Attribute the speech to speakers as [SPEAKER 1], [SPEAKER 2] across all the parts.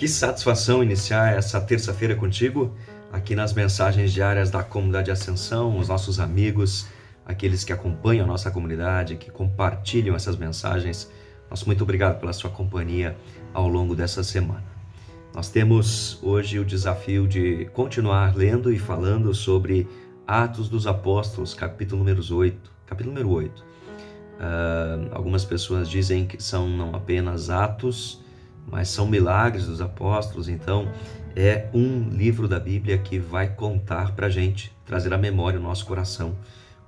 [SPEAKER 1] Que satisfação iniciar essa terça-feira contigo, aqui nas mensagens diárias da Comunidade Ascensão, os nossos amigos, aqueles que acompanham a nossa comunidade, que compartilham essas mensagens. Nosso muito obrigado pela sua companhia ao longo dessa semana. Nós temos hoje o desafio de continuar lendo e falando sobre Atos dos Apóstolos, capítulo número 8. Algumas pessoas dizem que são não apenas atos, mas são milagres dos apóstolos. Então é um livro da Bíblia que vai contar para a gente, trazer à memória o nosso coração,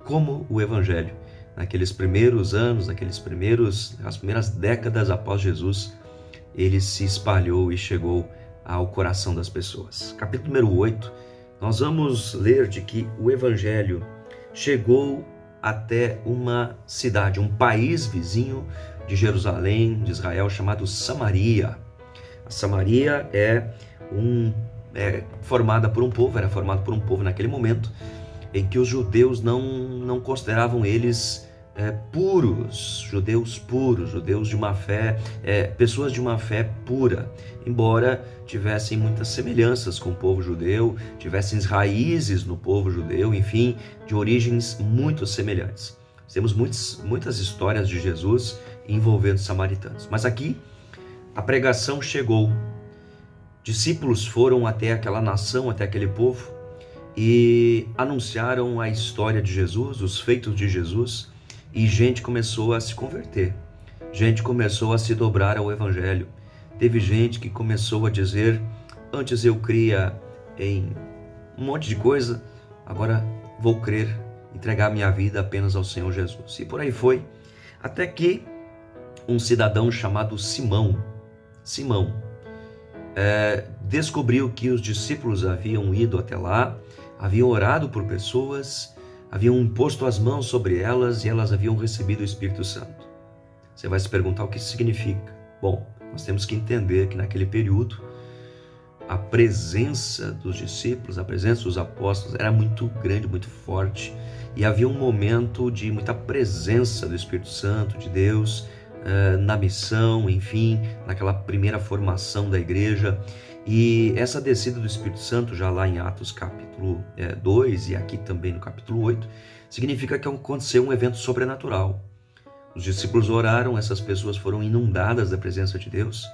[SPEAKER 1] como o Evangelho, naqueles primeiros anos, as primeiras décadas após Jesus, ele se espalhou e chegou ao coração das pessoas. Capítulo número 8, nós vamos ler de que o Evangelho chegou até uma cidade, um país vizinho de Jerusalém, de Israel, chamado Samaria. A Samaria era formada por um povo naquele momento, em que os judeus não consideravam eles judeus puros, judeus de uma fé, pessoas de uma fé pura, embora tivessem muitas semelhanças com o povo judeu, tivessem raízes no povo judeu, enfim, de origens muito semelhantes. Temos muitas histórias de Jesus envolvendo samaritanos, mas aqui a pregação chegou, discípulos foram até aquela nação, até aquele povo e anunciaram a história de Jesus, os feitos de Jesus, e gente começou a se converter, gente começou a se dobrar ao Evangelho. Teve gente que começou a dizer: antes eu cria em um monte de coisa, agora vou crer, entregar minha vida apenas ao Senhor Jesus. E por aí foi, até que um cidadão chamado Simão descobriu que os discípulos haviam ido até lá, haviam orado por pessoas, haviam posto as mãos sobre elas e elas haviam recebido o Espírito Santo. Você vai se perguntar o que isso significa. Bom, nós temos que entender que naquele período a presença dos discípulos, a presença dos apóstolos era muito grande, muito forte, e havia um momento de muita presença do Espírito Santo, de Deus, na missão, enfim, naquela primeira formação da igreja. E essa descida do Espírito Santo, já lá em Atos capítulo 2 e aqui também no capítulo 8, significa que aconteceu um evento sobrenatural. Os discípulos oraram, essas pessoas foram inundadas da presença de Deus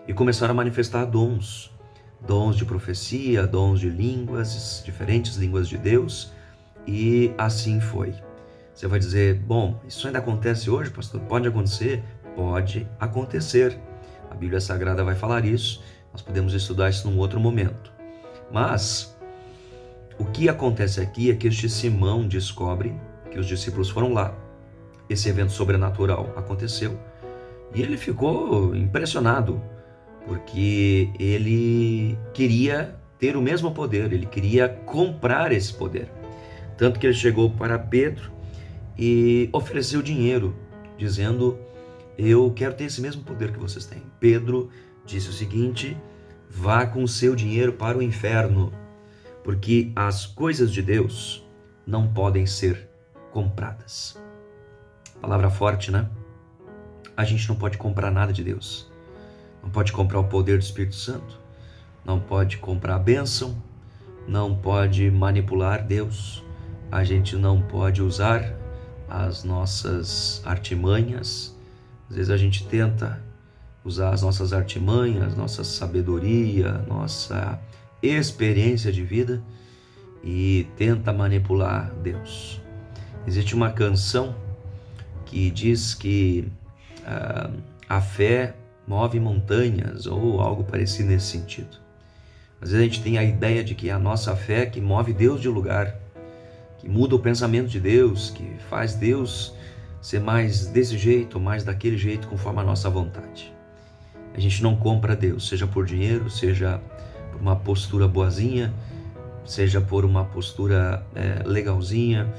[SPEAKER 1] e começaram a manifestar dons de profecia, dons de línguas, diferentes línguas de Deus, e assim foi. Você vai dizer: bom, isso ainda acontece hoje, pastor? Pode acontecer? Pode acontecer. A Bíblia Sagrada vai falar isso, nós podemos estudar isso num outro momento. Mas o que acontece aqui é que este Simão descobre que os discípulos foram lá, esse evento sobrenatural aconteceu, e ele ficou impressionado, porque ele queria ter o mesmo poder, ele queria comprar esse poder. Tanto que ele chegou para Pedro e ofereceu dinheiro, dizendo: eu quero ter esse mesmo poder que vocês têm. Pedro disse o seguinte: vá com o seu dinheiro para o inferno, porque as coisas de Deus não podem ser compradas. Palavra forte, né? A gente não pode comprar nada de Deus. Não pode comprar o poder do Espírito Santo, não pode comprar a bênção, não pode manipular Deus, a gente não pode usar as nossas artimanhas. Às vezes a gente tenta usar as nossas artimanhas, nossa sabedoria, nossa experiência de vida e tenta manipular Deus. Existe uma canção que diz que a fé move montanhas, ou algo parecido nesse sentido. Às vezes a gente tem a ideia de que é a nossa fé que move Deus de lugar, que muda o pensamento de Deus, que faz Deus ser mais desse jeito, mais daquele jeito, conforme a nossa vontade. A gente não compra Deus, seja por dinheiro, seja por uma postura boazinha, seja por uma postura legalzinha,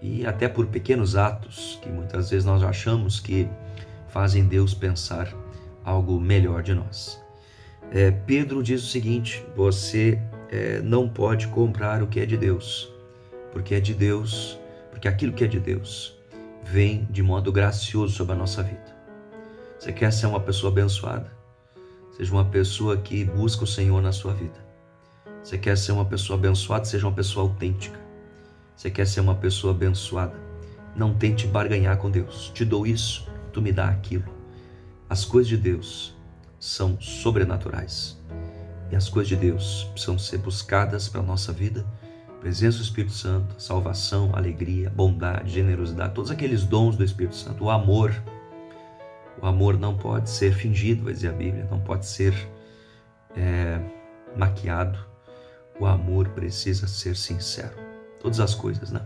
[SPEAKER 1] e até por pequenos atos que muitas vezes nós achamos que fazem Deus pensar algo melhor de nós. Pedro diz o seguinte: você não pode comprar o que é de Deus, porque é de Deus, porque aquilo que é de Deus vem de modo gracioso sobre a nossa vida. Você quer ser uma pessoa abençoada? Seja uma pessoa que busca o Senhor na sua vida. Você quer ser uma pessoa abençoada? Seja uma pessoa autêntica. Você quer ser uma pessoa abençoada? Não tente barganhar com Deus. Te dou isso, tu me dá aquilo. As coisas de Deus são sobrenaturais. E as coisas de Deus precisam ser buscadas para a nossa vida. Presença do Espírito Santo, salvação, alegria, bondade, generosidade, todos aqueles dons do Espírito Santo. O amor não pode ser fingido, vai dizer a Bíblia, não pode ser maquiado. O amor precisa ser sincero. Todas as coisas, né?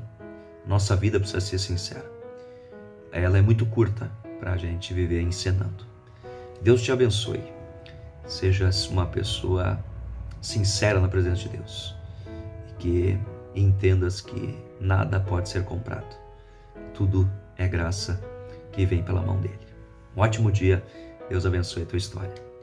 [SPEAKER 1] Nossa vida precisa ser sincera. Ela é muito curta para a gente viver encenando. Deus te abençoe. Seja uma pessoa sincera na presença de Deus. E que entendas que nada pode ser comprado. Tudo é graça que vem pela mão dele. Um ótimo dia. Deus abençoe a tua história.